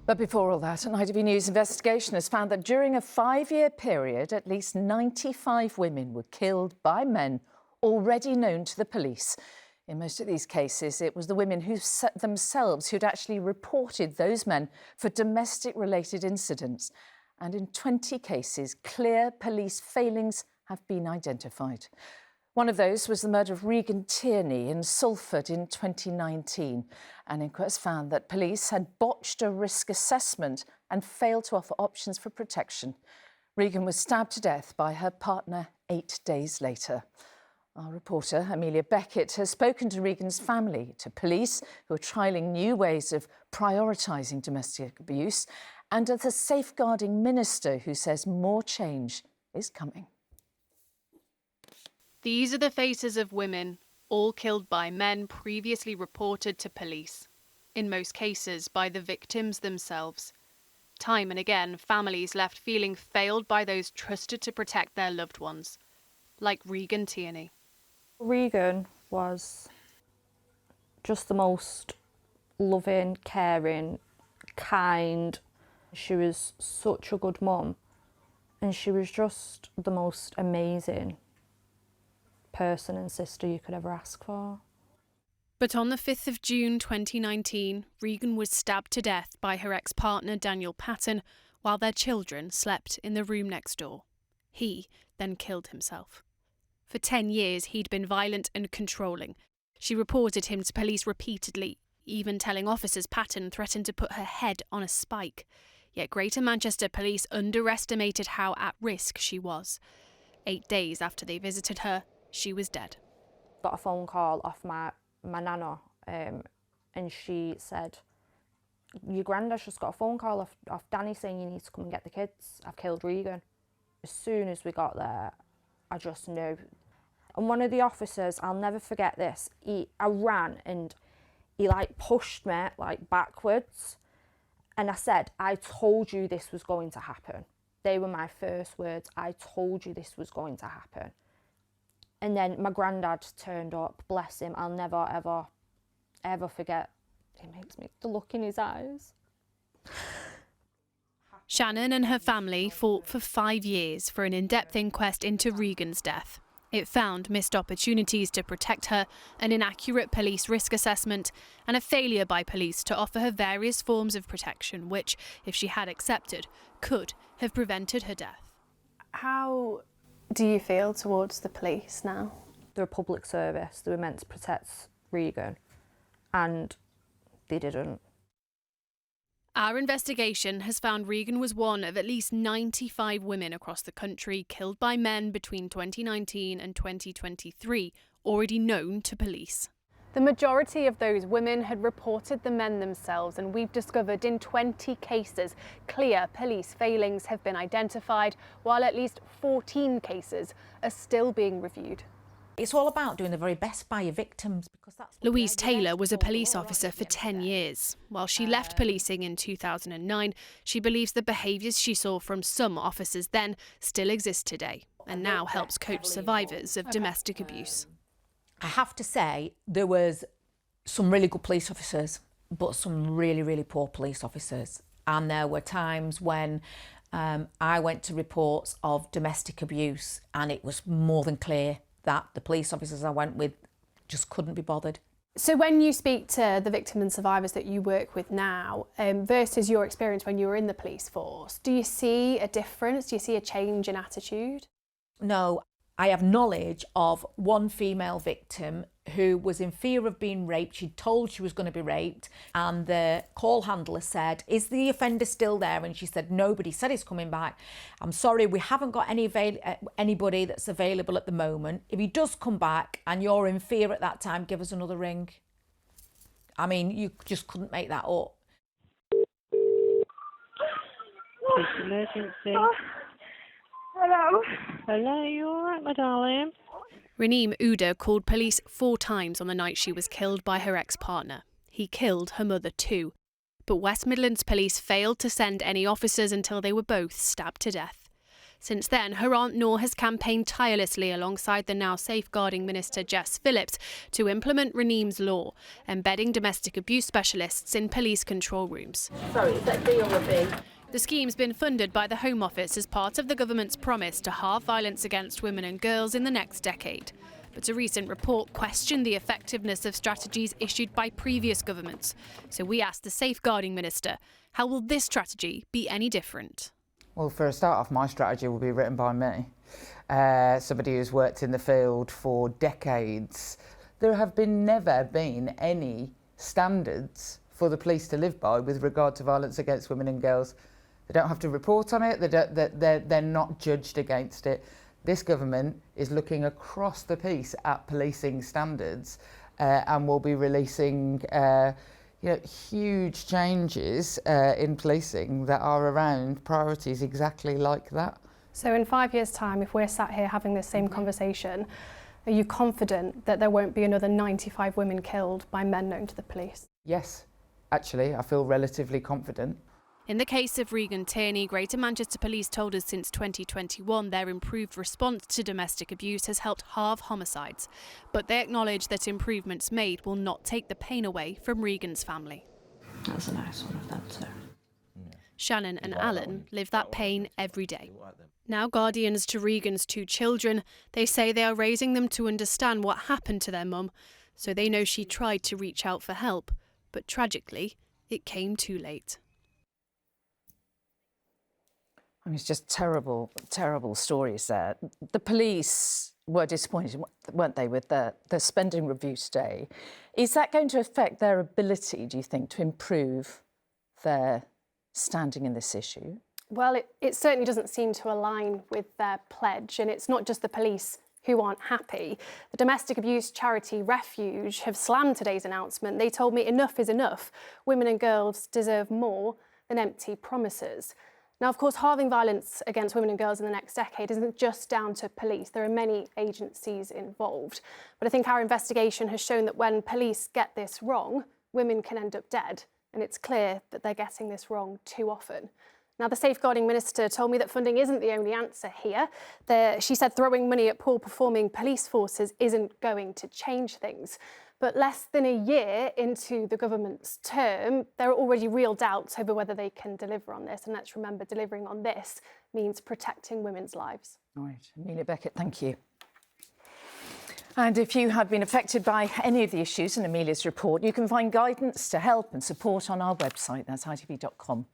But before all that, an ITV News investigation has found that during a 5-year period, at least 95 women were killed by men already known to the police. In most of these cases, it was the women themselves who'd actually reported those men for domestic-related incidents. And in 20 cases, clear police failings have been identified. One of those was the murder of Regan Tierney in Salford in 2019. An inquest found that police had botched a risk assessment and failed to offer options for protection. Regan was stabbed to death by her partner 8 days later. Our reporter, Amelia Beckett, has spoken to Regan's family, to police who are trialling new ways of prioritising domestic abuse, and to the safeguarding minister who says more change is coming. These are the faces of women, all killed by men previously reported to police, in most cases by the victims themselves. Time and again, families left feeling failed by those trusted to protect their loved ones, like Regan Tierney. Regan was just the most loving, caring, kind. She was such a good mum, and she was just the most amazing person and sister you could ever ask for. But on the 5th of June 2019, Regan was stabbed to death by her ex-partner Daniel Patton while their children slept in the room next door. He then killed himself. For 10 years, he'd been violent and controlling. She reported him to police repeatedly, even telling officers Patton threatened to put her head on a spike. Yet Greater Manchester Police underestimated how at risk she was. 8 days after they visited her, she was dead. Got a phone call off my nana, and she said, "Your granddad's just got a phone call off Danny saying you need to come and get the kids. I've killed Regan." As soon as we got there, I just knew. And one of the officers, I'll never forget this, I ran and he pushed me backwards. And I said, "I told you this was going to happen." They were my first words. "I told you this was going to happen." And then my granddad turned up, bless him. I'll never, ever, ever forget. It makes me, the look in his eyes. Shannon and her family fought for 5 years for an in-depth inquest into Regan's death. It found missed opportunities to protect her, an inaccurate police risk assessment, and a failure by police to offer her various forms of protection, which, if she had accepted, could have prevented her death. How do you feel towards the police now? They're a public service. They were meant to protect Regan, and they didn't. Our investigation has found Regan was one of at least 95 women across the country killed by men between 2019 and 2023, already known to police. The majority of those women had reported the men themselves, and we've discovered in 20 cases clear police failings have been identified, while at least 14 cases are still being reviewed. It's all about doing the very best by your victims, because that's... Louise Taylor was a police officer for 10 years. While she left policing in 2009, she believes the behaviours she saw from some officers then still exist today, and now helps coach survivors of domestic abuse. I have to say, there was some really good police officers, but some really, really poor police officers. And there were times when I went to reports of domestic abuse, and it was more than clear that the police officers I went with just couldn't be bothered. So when you speak to the victims and survivors that you work with now, versus your experience when you were in the police force, do you see a difference? Do you see a change in attitude? No, I have knowledge of one female victim who was in fear of being raped. She'd told she was going to be raped, and the call handler said, "Is the offender still there?" And she said, "Nobody said he's coming back. I'm sorry, we haven't got anybody that's available at the moment. If he does come back and you're in fear at that time, give us another ring." I mean, you just couldn't make that up. Emergency. Hello. Hello, you all right, my darling? Raneem Uda called police 4 times on the night she was killed by her ex-partner. He killed her mother too. But West Midlands Police failed to send any officers until they were both stabbed to death. Since then, her Aunt Noor has campaigned tirelessly alongside the now safeguarding Minister Jess Phillips to implement Raneem's law, embedding domestic abuse specialists in police control rooms. Sorry, is that B or a B? The scheme's been funded by the Home Office as part of the government's promise to halve violence against women and girls in the next decade. But a recent report questioned the effectiveness of strategies issued by previous governments. So we asked the safeguarding minister, how will this strategy be any different? Well, for a start off, my strategy will be written by me, somebody who's worked in the field for decades. There have never been any standards for the police to live by with regard to violence against women and girls. They don't have to report on it, they're not judged against it. This government is looking across the piece at policing standards and will be releasing huge changes in policing that are around priorities exactly like that. So in 5 years' time, if we're sat here having this same conversation, are you confident that there won't be another 95 women killed by men known to the police? Yes, actually, I feel relatively confident. In the case of Regan Tierney, Greater Manchester Police told us since 2021 their improved response to domestic abuse has helped halve homicides. But they acknowledge that improvements made will not take the pain away from Regan's family. That's a nice one of them too. Shannon and Alan live that pain every day. Now guardians to Regan's 2 children, they say they are raising them to understand what happened to their mum, so they know she tried to reach out for help, but tragically, it came too late. I mean, it's just terrible, terrible stories there. The police were disappointed, weren't they, with the spending review today. Is that going to affect their ability, do you think, to improve their standing in this issue? Well, it certainly doesn't seem to align with their pledge, and it's not just the police who aren't happy. The domestic abuse charity Refuge have slammed today's announcement. They told me enough is enough. Women and girls deserve more than empty promises. Now, of course, halving violence against women and girls in the next decade isn't just down to police. There are many agencies involved. But I think our investigation has shown that when police get this wrong, women can end up dead. And it's clear that they're getting this wrong too often. Now, the safeguarding minister told me that funding isn't the only answer here. She said throwing money at poor-performing police forces isn't going to change things. But less than a year into the government's term, there are already real doubts over whether they can deliver on this. And let's remember, delivering on this means protecting women's lives. All right, Amelia Beckett, thank you. And if you have been affected by any of the issues in Amelia's report, you can find guidance to help and support on our website. That's itv.com/news.